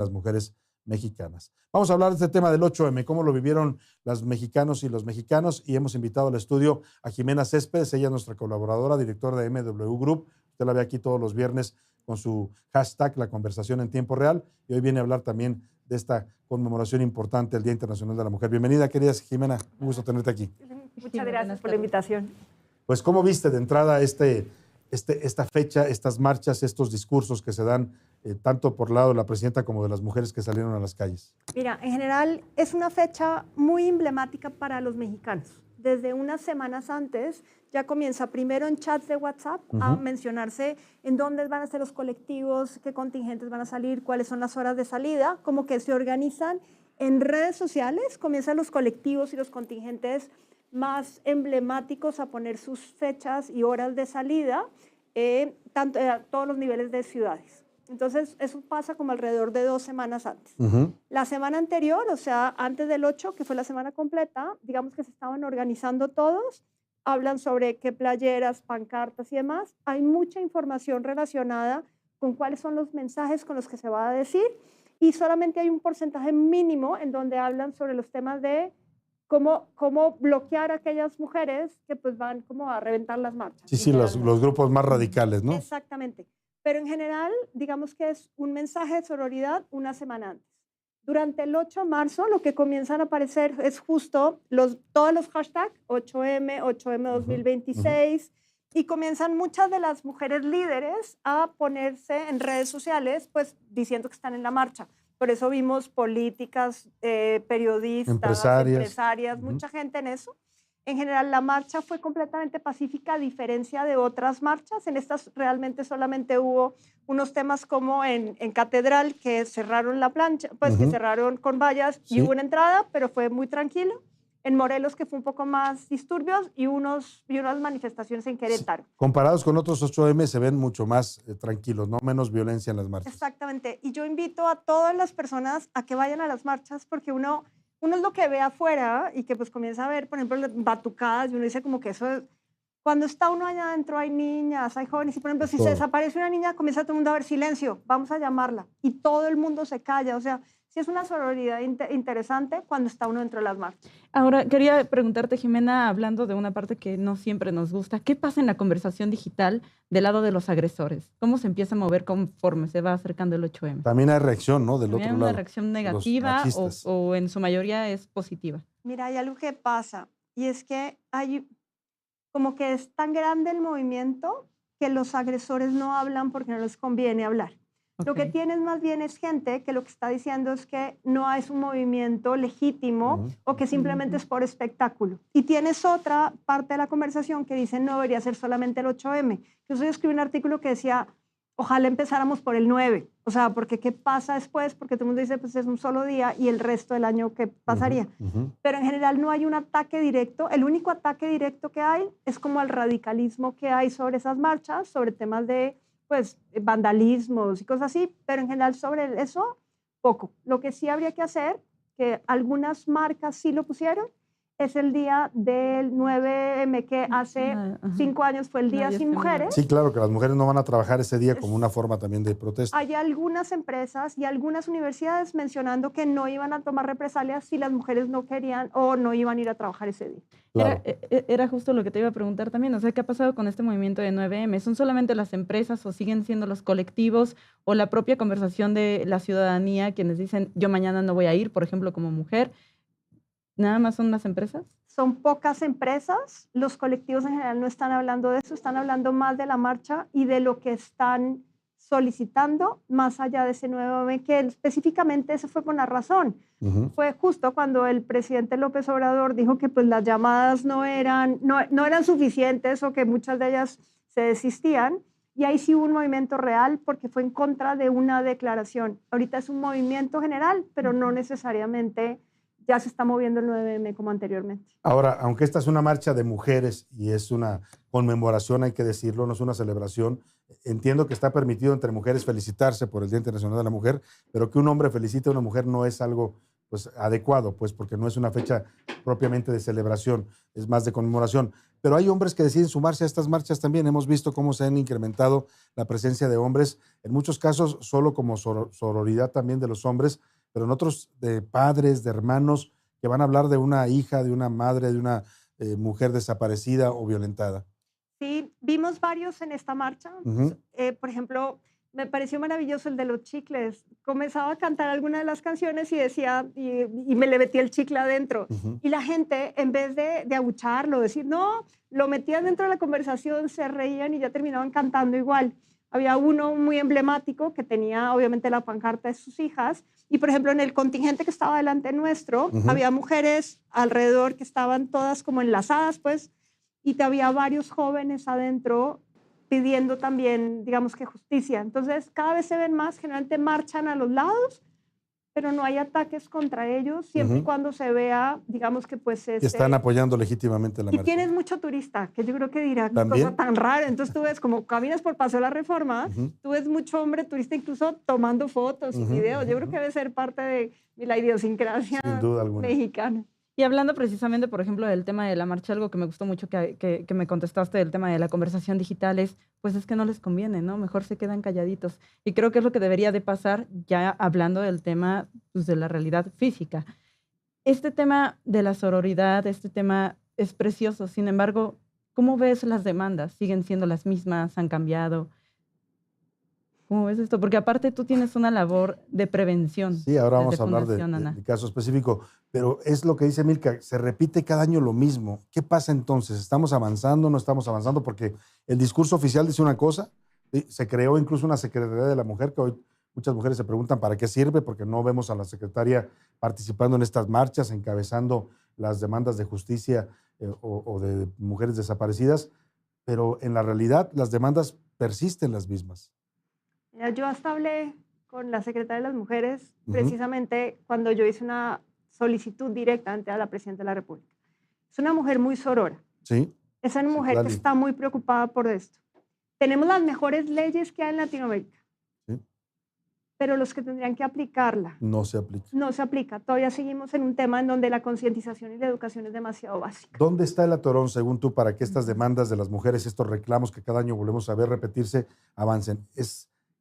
las mujeres mexicanas. Vamos a hablar de este tema del 8M, cómo lo vivieron las mexicanos y los mexicanos, y hemos invitado al estudio a Jimena Céspedes, ella es nuestra colaboradora, directora de MW Group. Usted la ve aquí todos los viernes con su hashtag La Conversación en Tiempo Real, y hoy viene a hablar también de esta conmemoración importante, el Día Internacional de la Mujer. Bienvenida, querida Jimena, un gusto tenerte aquí. Muchas gracias por la invitación. Pues, ¿cómo viste de entrada esta fecha, estas marchas, estos discursos que se dan tanto por lado de la presidenta como de las mujeres que salieron a las calles? Mira, en general es una fecha muy emblemática para los mexicanos. Desde unas semanas antes ya comienza primero en chats de WhatsApp a mencionarse en dónde van a ser los colectivos, qué contingentes van a salir, cuáles son las horas de salida, como que se organizan en redes sociales, comienzan los colectivos y los contingentes más emblemáticos a poner sus fechas y horas de salida a todos los niveles de ciudades. Entonces, eso pasa como alrededor de 2 semanas antes. La semana anterior, o sea, antes del 8, que fue la semana completa, digamos que se estaban organizando todos, hablan sobre qué playeras, pancartas y demás. Hay mucha información relacionada con cuáles son los mensajes con los que se va a decir, y solamente hay un porcentaje mínimo en donde hablan sobre los temas de cómo bloquear a aquellas mujeres que pues van como a reventar las marchas. Sí, los grupos más radicales, ¿no? Exactamente. Pero en general, digamos que es un mensaje de sororidad una semana antes. Durante el 8 de marzo, lo que comienzan a aparecer es justo todos los hashtags, 8M, 8M 2026, y comienzan muchas de las mujeres líderes a ponerse en redes sociales, pues diciendo que están en la marcha. Por eso vimos políticas, periodistas, empresarias, mucha gente en eso. En general, la marcha fue completamente pacífica, a diferencia de otras marchas. En estas realmente solamente hubo unos temas como en Catedral, que cerraron la plancha, pues que cerraron con vallas y hubo una entrada, pero fue muy tranquilo. En Morelos, que fue un poco más disturbios, y unas manifestaciones en Querétaro. Sí. Comparados con otros 8M se ven mucho más tranquilos, ¿no? Menos violencia en las marchas. Exactamente. Y yo invito a todas las personas a que vayan a las marchas, porque uno es lo que ve afuera y que pues comienza a ver, por ejemplo, batucadas, y uno dice como que eso es, cuando está uno allá adentro hay niñas, hay jóvenes, y por ejemplo, si se desaparece una niña, comienza todo el mundo a ver silencio, vamos a llamarla, y todo el mundo se calla. O sea, sí es una sororidad interesante cuando está uno dentro de las marchas. Ahora, quería preguntarte, Jimena, hablando de una parte que no siempre nos gusta, ¿qué pasa en la conversación digital del lado de los agresores? ¿Cómo se empieza a mover conforme se va acercando el 8M? También hay reacción, ¿no? Del otro lado. ¿Una reacción negativa o en su mayoría es positiva? Mira, hay algo que pasa, y es que hay como que es tan grande el movimiento que los agresores no hablan porque no les conviene hablar. Lo que tienes más bien es gente que lo que está diciendo es que no es un movimiento legítimo o que simplemente es por espectáculo. Y tienes otra parte de la conversación que dice no debería ser solamente el 8M. Yo escribí un artículo que decía, ojalá empezáramos por el 9. O sea, porque ¿qué pasa después? Porque todo el mundo dice, pues es un solo día y el resto del año, ¿qué pasaría? Pero en general no hay un ataque directo. El único ataque directo que hay es como el radicalismo que hay sobre esas marchas, sobre temas de pues vandalismos y cosas así, pero en general sobre eso, poco. Lo que sí habría que hacer, que algunas marcas sí lo pusieron, es el día del 9M, que hace 5 años fue el Día Sin Mujeres. Sí, claro, que las mujeres no van a trabajar ese día como una forma también de protesta. Hay algunas empresas y algunas universidades mencionando que no iban a tomar represalias si las mujeres no querían o no iban a ir a trabajar ese día. Claro. Era justo lo que te iba a preguntar también, o sea, ¿qué ha pasado con este movimiento de 9M? ¿Son solamente las empresas o siguen siendo los colectivos o la propia conversación de la ciudadanía quienes dicen yo mañana no voy a ir, por ejemplo, como mujer? ¿Nada más son las empresas? Son pocas empresas, los colectivos en general no están hablando de eso, están hablando más de la marcha y de lo que están solicitando más allá de ese 9M, que específicamente eso fue por una razón. Fue justo cuando el presidente López Obrador dijo que pues las llamadas no eran suficientes o que muchas de ellas se desistían, y ahí sí hubo un movimiento real porque fue en contra de una declaración. Ahorita es un movimiento general, pero no necesariamente ya se está moviendo el 9M como anteriormente. Ahora, aunque esta es una marcha de mujeres y es una conmemoración, hay que decirlo, no es una celebración, entiendo que está permitido entre mujeres felicitarse por el Día Internacional de la Mujer, pero que un hombre felicite a una mujer no es algo pues, adecuado, pues, porque no es una fecha propiamente de celebración, es más de conmemoración. pero hay hombres que deciden sumarse a estas marchas también. Hemos visto cómo se han incrementado la presencia de hombres, en muchos casos solo como sororidad también de los hombres, pero en otros de padres, de hermanos, que van a hablar de una hija, de una madre, de una mujer desaparecida o violentada. Sí, vimos varios en esta marcha. Por ejemplo, me pareció maravilloso el de los chicles. Comenzaba a cantar alguna de las canciones y decía, y me le metí el chicle adentro. Y la gente, en vez de abucharlo, decir, no, lo metían dentro de la conversación, se reían y ya terminaban cantando igual. Había uno muy emblemático que tenía, obviamente, la pancarta de sus hijas. Y, por ejemplo, en el contingente que estaba delante nuestro, había mujeres alrededor que estaban todas como enlazadas, pues, y había varios jóvenes adentro pidiendo también, digamos que justicia. Entonces, cada vez se ven más, generalmente marchan a los lados, pero no hay ataques contra ellos, siempre y cuando se vea, digamos que pues... Y están apoyando legítimamente la marcha. Y tienes mucho turista, que yo creo que dirá, qué ¿También? cosa tan rara. Entonces tú ves, como caminas por Paseo de la Reforma, tú ves mucho hombre turista incluso tomando fotos y videos. Yo creo que debe ser parte de la idiosincrasia Sin duda alguna. mexicana. Y hablando precisamente, por ejemplo, del tema de la marcha, algo que me gustó mucho que me contestaste del tema de la conversación digital es, pues es que no les conviene, ¿no? Mejor se quedan calladitos. Y creo que es lo que debería de pasar ya hablando del tema pues, de la realidad física. Este tema de la sororidad, este tema es precioso. Sin embargo, ¿cómo ves las demandas? ¿Siguen siendo las mismas? ¿Han cambiado? ¿Cómo ves esto? Porque aparte tú tienes una labor de prevención. Sí, ahora vamos a hablar de caso específico, pero es lo que dice Milka, se repite cada año lo mismo. ¿Qué pasa entonces? ¿Estamos avanzando? ¿No estamos avanzando? Porque el discurso oficial dice una cosa, se creó incluso una Secretaría de la Mujer, que hoy muchas mujeres se preguntan para qué sirve, porque no vemos a la secretaria participando en estas marchas, encabezando las demandas de justicia o de mujeres desaparecidas, pero en la realidad las demandas persisten las mismas. Yo hasta hablé con la secretaria de las Mujeres precisamente cuando yo hice una solicitud directamente a la Presidenta de la República. Es una mujer muy sorora. Sí. Es una mujer que está muy preocupada por esto. Tenemos las mejores leyes que hay en Latinoamérica, pero los que tendrían que aplicarla no se aplica. No se aplica. Todavía seguimos en un tema en donde la concientización y la educación es demasiado básica. ¿Dónde está el atorón, según tú, para que estas demandas de las mujeres, estos reclamos que cada año volvemos a ver repetirse, avancen?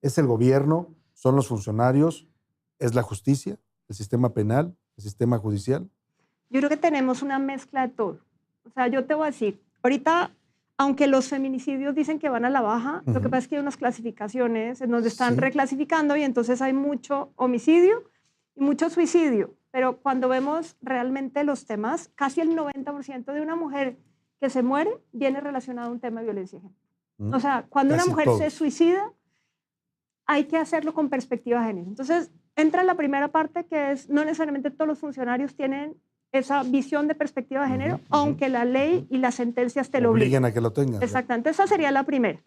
¿Es el gobierno? ¿Son los funcionarios? ¿Es la justicia? ¿El sistema penal? ¿El sistema judicial? Yo creo que tenemos una mezcla de todo. O sea, yo te voy a decir, ahorita, aunque los feminicidios dicen que van a la baja, lo que pasa es que hay unas clasificaciones en donde están reclasificando y entonces hay mucho homicidio y mucho suicidio. Pero cuando vemos realmente los temas, casi el 90% de una mujer que se muere viene relacionado a un tema de violencia de género. O sea, cuando Casi una mujer se suicida, hay que hacerlo con perspectiva de género. Entonces, entra la primera parte, que es no necesariamente todos los funcionarios tienen esa visión de perspectiva de género, aunque la ley y las sentencias te lo obligan a que lo tengan. Exactamente, esa sería la primera.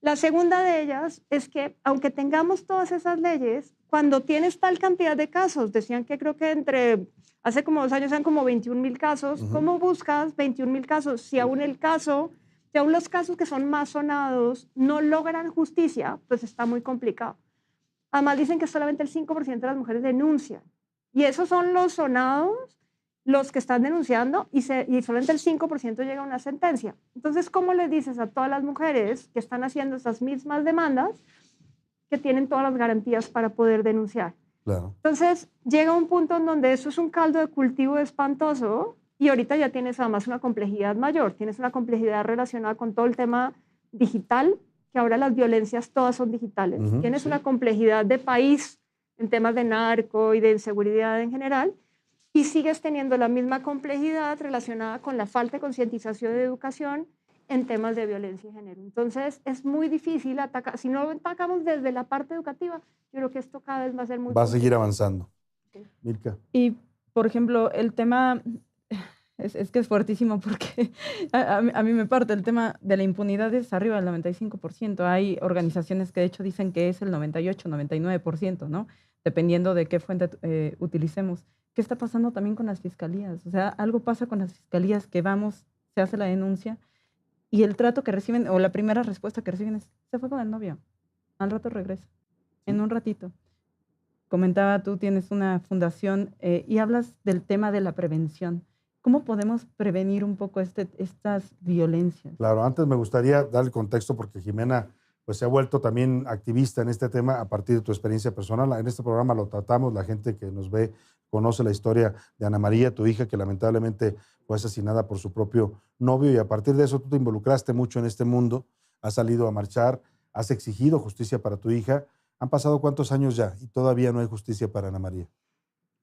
La segunda de ellas es que, aunque tengamos todas esas leyes, cuando tienes tal cantidad de casos, decían que creo que hace como 2 años eran como 21,000 casos, ¿cómo buscas 21,000 casos? Si aún los casos que son más sonados no logran justicia, pues está muy complicado. Además dicen que solamente el 5% de las mujeres denuncian. Y esos son los sonados, los que están denunciando, y solamente el 5% llega a una sentencia. Entonces, ¿cómo les dices a todas las mujeres que están haciendo esas mismas demandas que tienen todas las garantías para poder denunciar? Claro. Entonces, llega un punto en donde eso es un caldo de cultivo espantoso. Y ahorita ya tienes además una complejidad mayor, tienes una complejidad relacionada con todo el tema digital, que ahora las violencias todas son digitales. Tienes una complejidad de país en temas de narco y de inseguridad en general, y sigues teniendo la misma complejidad relacionada con la falta de concientización de educación en temas de violencia de género. Entonces, es muy difícil atacar. Si no lo atacamos desde la parte educativa, yo creo que esto cada vez va a ser muy complicado. Va a seguir avanzando. Milka. Y, por ejemplo, el tema... Es que es fuertísimo porque a mí me parte el tema de la impunidad es arriba del 95%. Hay organizaciones que de hecho dicen que es el 98, 99%, ¿no? Dependiendo de qué fuente utilicemos. ¿Qué está pasando también con las fiscalías? O sea, algo pasa con las fiscalías que se hace la denuncia y el trato que reciben o la primera respuesta que reciben es, se fue con el novio, al rato regresa, en un ratito. Comentaba, tú tienes una fundación y hablas del tema de la prevención. ¿Cómo podemos prevenir un poco estas violencias? Claro, antes me gustaría dar el contexto porque Jimena pues, se ha vuelto también activista en este tema a partir de tu experiencia personal. En este programa lo tratamos, la gente que nos ve conoce la historia de Ana María, tu hija, que lamentablemente fue asesinada por su propio novio, y a partir de eso tú te involucraste mucho en este mundo, has salido a marchar, has exigido justicia para tu hija. ¿Han pasado cuántos años ya y todavía no hay justicia para Ana María?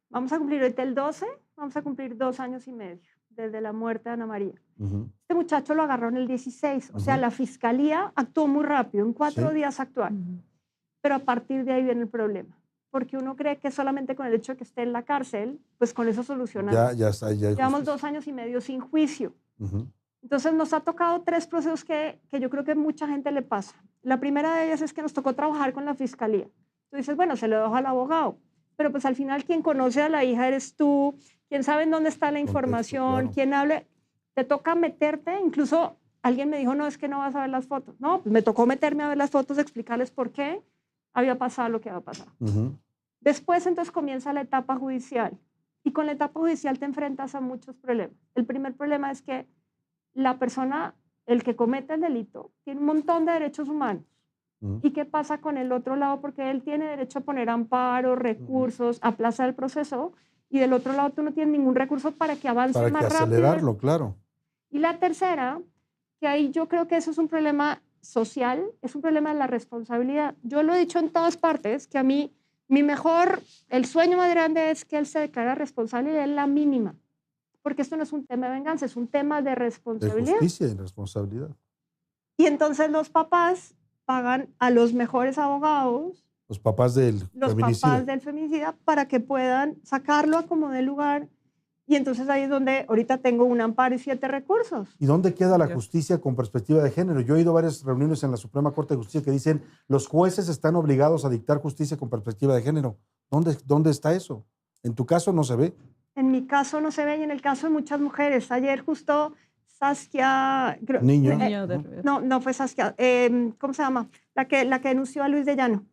Vamos a cumplir ahorita el 12, vamos a cumplir 2 años y medio desde la muerte de Ana María. Este muchacho lo agarró en el 16, o sea, la fiscalía actuó muy rápido, en 4 días actuaron. Pero a partir de ahí viene el problema, porque uno cree que solamente con el hecho de que esté en la cárcel, pues con eso solucionamos. Ya está, ya hay Llevamos justicia. 2 años y medio sin juicio. Entonces nos ha tocado 3 procesos que yo creo que a mucha gente le pasa. La primera de ellas es que nos tocó trabajar con la fiscalía. Tú dices, bueno, se lo dejo al abogado, pero pues al final quien conoce a la hija eres tú, quien sabe en dónde está la información, claro. quien hable, te toca meterte. Incluso alguien me dijo, no, es que no vas a ver las fotos. No, pues me tocó meterme a ver las fotos, explicarles por qué había pasado lo que había pasado. Después entonces comienza la etapa judicial, y con la etapa judicial te enfrentas a muchos problemas. El primer problema es que la persona, el que comete el delito, tiene un montón de derechos humanos. ¿Y qué pasa con el otro lado? Porque él tiene derecho a poner amparo, recursos, aplazar el proceso, y del otro lado tú no tienes ningún recurso para que avance Para más que rápido. acelerarlo, claro. Y la tercera, que ahí yo creo que eso es un problema social, es un problema de la responsabilidad. Yo lo he dicho en todas partes, que a mí, el sueño más grande es que él se declara responsable y de la mínima. Porque esto no es un tema de venganza, es un tema de De responsabilidad. justicia y responsabilidad. Y entonces los papás pagan a los mejores abogados, Los papás del los feminicida. papás del feminicida, para que puedan sacarlo a como dé lugar. Y entonces ahí es donde ahorita tengo un amparo y 7 recursos. ¿Y dónde queda la justicia con perspectiva de género? Yo he ido a varias reuniones en la Suprema Corte de Justicia que dicen los jueces están obligados a dictar justicia con perspectiva de género. ¿Dónde está eso? En tu caso no se ve. En mi caso no se ve, y en el caso de muchas mujeres. Ayer justo Saskia... Niño. No fue Saskia. ¿Cómo se llama? La que denunció a Luis de Llano.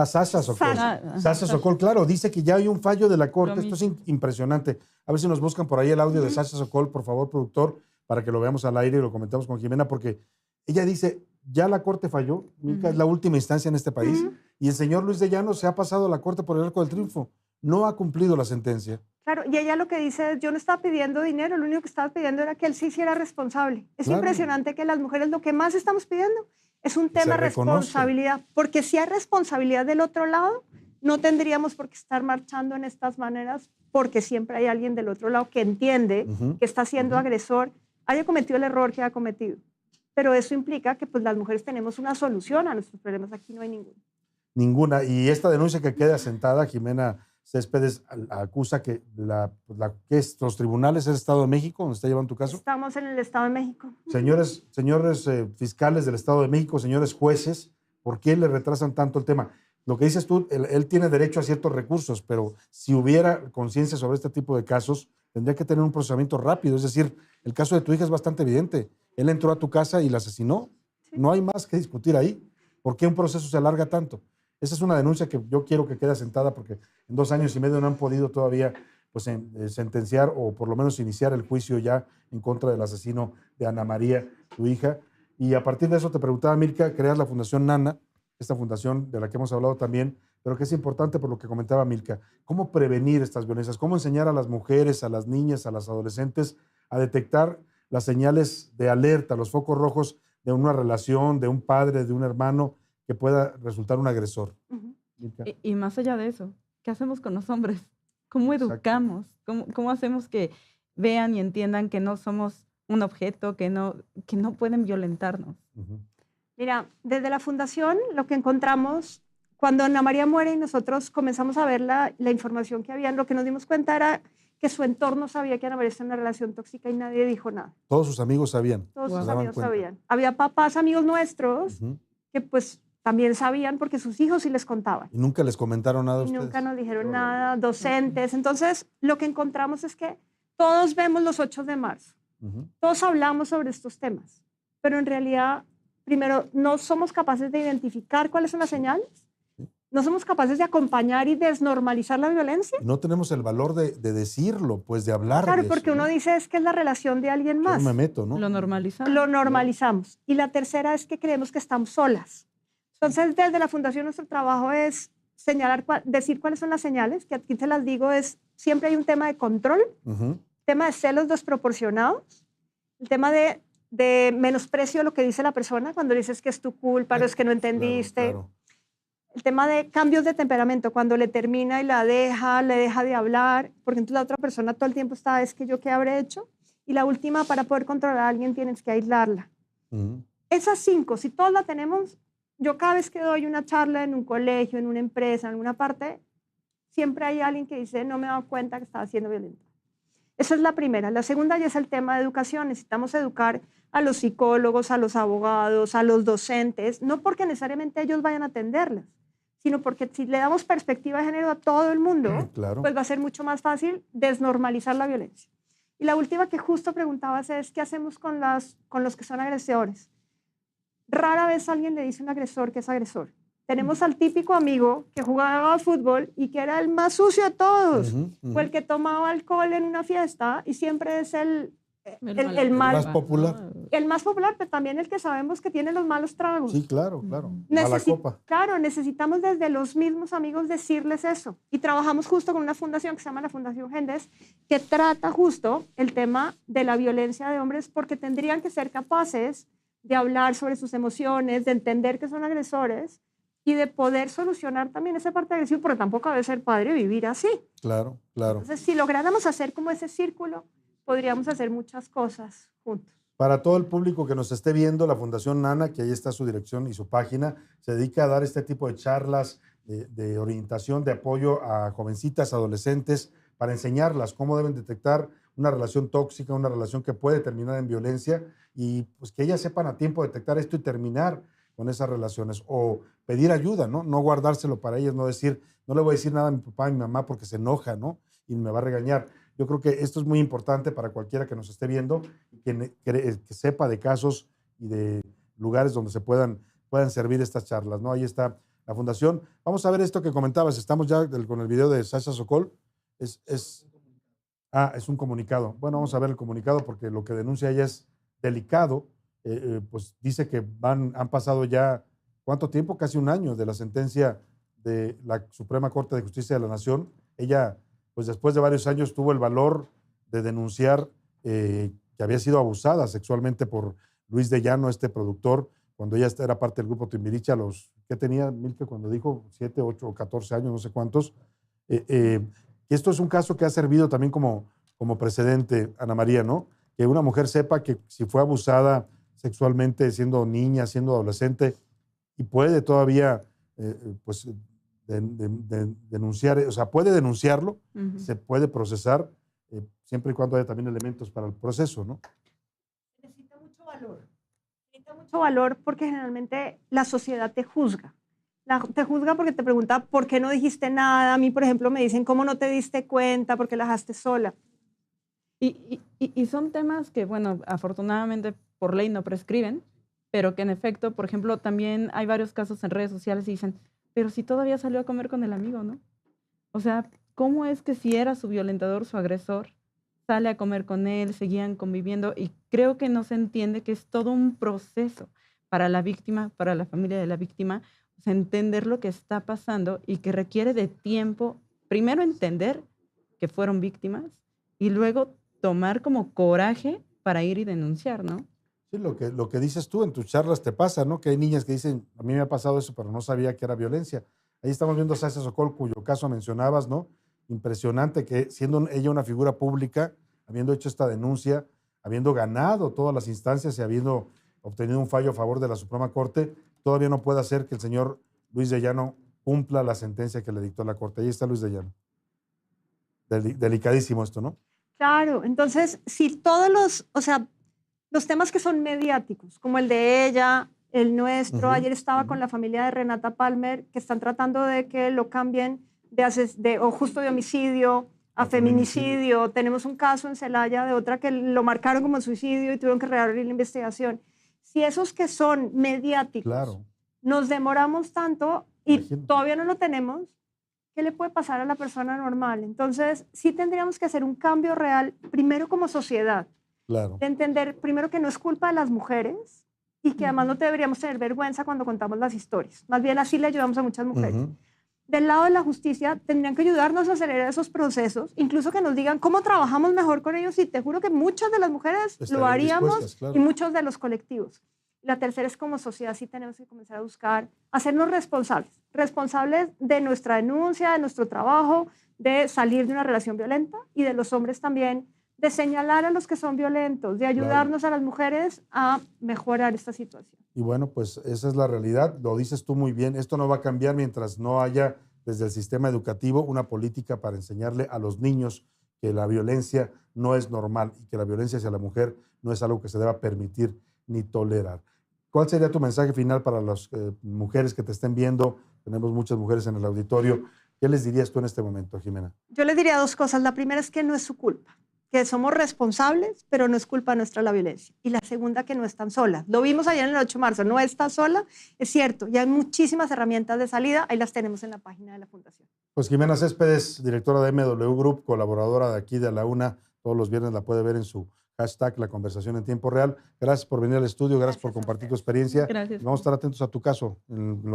Sasha Sokol. Sasha Sokol, claro, dice que ya hay un fallo de la Corte. Esto es impresionante. A ver si nos buscan por ahí el audio de Sasha Sokol, por favor, productor, para que lo veamos al aire y lo comentamos con Jimena, porque ella dice, ya la Corte falló, es la última instancia en este país, y el señor Luis de Llano se ha pasado a la Corte por el arco del triunfo. No ha cumplido la sentencia. Claro, y ella lo que dice es, yo no estaba pidiendo dinero, lo único que estaba pidiendo era que él se hiciera responsable. Es impresionante que las mujeres lo que más estamos pidiendo es un tema de responsabilidad, porque si hay responsabilidad del otro lado, no tendríamos por qué estar marchando en estas maneras, porque siempre hay alguien del otro lado que entiende que está siendo agresor, haya cometido el error que ha cometido. Pero eso implica que pues, las mujeres tenemos una solución a nuestros problemas. Aquí no hay ninguna. Ninguna. Y esta denuncia que queda sentada, Jimena Céspedes acusa que los tribunales, ¿es el Estado de México donde está llevando tu caso? Estamos en el Estado de México. Señores fiscales del Estado de México, señores jueces, ¿por qué le retrasan tanto el tema? Lo que dices tú, él tiene derecho a ciertos recursos, pero si hubiera conciencia sobre este tipo de casos, tendría que tener un procesamiento rápido. Es decir, el caso de tu hija es bastante evidente. Él entró a tu casa y la asesinó. Sí. No hay más que discutir ahí. ¿Por qué un proceso se alarga tanto? Esa es una denuncia que yo quiero que quede asentada porque en 2 años y medio no han podido todavía pues, sentenciar o por lo menos iniciar el juicio ya en contra del asesino de Ana María, tu hija. Y a partir de eso te preguntaba, Milka, creas la Fundación Nana, esta fundación de la que hemos hablado también, pero que es importante por lo que comentaba Milka. ¿Cómo prevenir estas violencias? ¿Cómo enseñar a las mujeres, a las niñas, a las adolescentes a detectar las señales de alerta, los focos rojos de una relación, de un padre, de un hermano que pueda resultar un agresor? Y más allá de eso, ¿qué hacemos con los hombres? ¿Cómo educamos? ¿Cómo hacemos que vean y entiendan que no somos un objeto, que no pueden violentarnos? Mira, desde la fundación lo que encontramos, cuando Ana María muere y nosotros comenzamos a ver la información que había, lo que nos dimos cuenta era que su entorno sabía que Ana María estaba en una relación tóxica y nadie dijo nada. Todos sus amigos sabían. Todos sus amigos sabían. Había papás, amigos nuestros, que pues también sabían porque sus hijos sí les contaban. ¿Y nunca les comentaron nada a ustedes? Nunca nos dijeron nada, docentes. Entonces, lo que encontramos es que todos vemos los 8 de marzo. Todos hablamos sobre estos temas, pero en realidad, primero, no somos capaces de identificar cuáles son las señales no somos capaces de acompañar y desnormalizar la violencia. No tenemos el valor de decirlo, pues de hablar Claro, de porque eso, uno ¿no? dice es que es la relación de alguien Yo más. no me meto, ¿no? Lo normalizamos. Lo normalizamos. Y la tercera es que creemos que estamos solas. Entonces, desde la Fundación nuestro trabajo es señalar, decir cuáles son las señales, que aquí te las digo, es siempre hay un tema de control, tema de celos desproporcionados, el tema de menosprecio de lo que dice la persona cuando dices que es tu culpa, no es que no entendiste. Claro. El tema de cambios de temperamento, cuando le termina y le deja de hablar, porque entonces la otra persona todo el tiempo está, es que yo qué habré hecho. Y la última, para poder controlar a alguien tienes que aislarla. Esas 5, si todas la tenemos, yo cada vez que doy una charla en un colegio, en una empresa, en alguna parte, siempre hay alguien que dice, no me he dado cuenta que estaba siendo violenta. Esa es la primera. La segunda ya es el tema de educación. Necesitamos educar a los psicólogos, a los abogados, a los docentes, no porque necesariamente ellos vayan a atenderlas, sino porque si le damos perspectiva de género a todo el mundo, pues va a ser mucho más fácil desnormalizar la violencia. Y la última que justo preguntabas es, ¿qué hacemos con los que son agresores? Rara vez alguien le dice a un agresor que es agresor. Tenemos al típico amigo que jugaba fútbol y que era el más sucio de todos, o el que tomaba alcohol en una fiesta y siempre es el más popular. El más popular, pero también el que sabemos que tiene los malos tragos. Sí, claro. Mala copa. Claro, necesitamos desde los mismos amigos decirles eso. Y trabajamos justo con una fundación que se llama la Fundación Gendes, que trata justo el tema de la violencia de hombres porque tendrían que ser capaces de hablar sobre sus emociones, de entender que son agresores y de poder solucionar también esa parte agresiva, porque tampoco debe ser padre vivir así. Claro. Entonces, si lográramos hacer como ese círculo, podríamos hacer muchas cosas juntos. Para todo el público que nos esté viendo, la Fundación Nana, que ahí está su dirección y su página, se dedica a dar este tipo de charlas de orientación, de apoyo a jovencitas, adolescentes, para enseñarlas cómo deben detectar una relación tóxica, una relación que puede terminar en violencia y pues que ellas sepan a tiempo detectar esto y terminar con esas relaciones o pedir ayuda, ¿no? No guardárselo para ellas, no decir, no le voy a decir nada a mi papá y mi mamá porque se enoja, ¿no? Y me va a regañar. Yo creo que esto es muy importante para cualquiera que nos esté viendo y que sepa de casos y de lugares donde se puedan servir estas charlas, ¿no? Ahí está la fundación. Vamos a ver esto que comentabas. Estamos ya con el video de Sasha Sokol. Es un comunicado. Bueno, vamos a ver el comunicado porque lo que denuncia ella es delicado. Pues dice que han pasado ya, ¿cuánto tiempo? Casi un año de la sentencia de la Suprema Corte de Justicia de la Nación. Ella, pues después de varios años, tuvo el valor de denunciar que había sido abusada sexualmente por Luis de Llano, este productor, cuando ella era parte del grupo Timbiriche, ¿qué tenía Milke cuando dijo? 7, 8 o 14 años, no sé cuántos. Esto es un caso que ha servido también como precedente, Ana María, ¿no? Que una mujer sepa que si fue abusada sexualmente siendo niña, siendo adolescente, y puede todavía, pues, denunciar, o sea, puede denunciarlo, se puede procesar, siempre y cuando haya también elementos para el proceso, ¿no? Necesita mucho valor. Necesita mucho valor porque generalmente la sociedad te juzga. Te juzga porque te pregunta por qué no dijiste nada. A mí, por ejemplo, me dicen cómo no te diste cuenta, por qué la dejaste sola. Y son temas que, bueno, afortunadamente por ley no prescriben, pero que en efecto, por ejemplo, también hay varios casos en redes sociales y dicen, pero si todavía salió a comer con el amigo, ¿no? O sea, ¿cómo es que si era su violentador, su agresor, sale a comer con él, seguían conviviendo? Y creo que no se entiende que es todo un proceso para la víctima, para la familia de la víctima, o sea, entender lo que está pasando y que requiere de tiempo, primero entender que fueron víctimas y luego tomar como coraje para ir y denunciar, ¿no? Sí, lo que dices tú en tus charlas te pasa, ¿no? Que hay niñas que dicen, a mí me ha pasado eso, pero no sabía que era violencia. Ahí estamos viendo a Sasha Sokol, cuyo caso mencionabas, ¿no? Impresionante que siendo ella una figura pública, habiendo hecho esta denuncia, habiendo ganado todas las instancias y habiendo obtenido un fallo a favor de la Suprema Corte, todavía no puede hacer que el señor Luis de Llano cumpla la sentencia que le dictó la Corte. Ahí está Luis de Llano. Delicadísimo esto, ¿no? Claro, entonces, si todos los temas que son mediáticos, como el de ella, el nuestro, ayer estaba con la familia de Renata Palmer, que están tratando de que lo cambien o justo de homicidio a feminicidio. Tenemos un caso en Celaya de otra que lo marcaron como suicidio y tuvieron que reabrir la investigación. Si esos que son mediáticos nos demoramos tanto, y Imagínate. todavía no lo tenemos, ¿qué le puede pasar a la persona normal? Entonces, sí tendríamos que hacer un cambio real, primero como sociedad, Claro. de entender primero que no es culpa de las mujeres y que además no deberíamos tener vergüenza cuando contamos las historias. Más bien así le ayudamos a muchas mujeres. Ujú. Del lado de la justicia, tendrían que ayudarnos a acelerar esos procesos, incluso que nos digan cómo trabajamos mejor con ellos, y te juro que muchas de las mujeres lo Estarían haríamos, dispuestas, claro. y muchos de los colectivos. La tercera es como sociedad, sí tenemos que comenzar a buscar, hacernos responsables, responsables de nuestra denuncia, de nuestro trabajo, de salir de una relación violenta, y de los hombres también, de señalar a los que son violentos, de ayudarnos a las mujeres a mejorar esta situación. Y bueno, pues esa es la realidad, lo dices tú muy bien, esto no va a cambiar mientras no haya desde el sistema educativo una política para enseñarle a los niños que la violencia no es normal y que la violencia hacia la mujer no es algo que se deba permitir ni tolerar. ¿Cuál sería tu mensaje final para las mujeres que te estén viendo? Tenemos muchas mujeres en el auditorio. ¿Qué les dirías tú en este momento, Jimena? Yo les diría dos cosas. La primera es que no es su culpa, que somos responsables, pero no es culpa nuestra la violencia. Y la segunda, que no están solas. Lo vimos ayer en el 8 de marzo, no está sola, es cierto, y hay muchísimas herramientas de salida, ahí las tenemos en la página de la Fundación. Pues Jimena Céspedes, directora de MW Group, colaboradora de aquí de la UNA, todos los viernes la puede ver en su hashtag La Conversación en Tiempo Real. Gracias por venir al estudio, gracias por compartir tu experiencia. Gracias. Vamos a estar atentos a tu caso en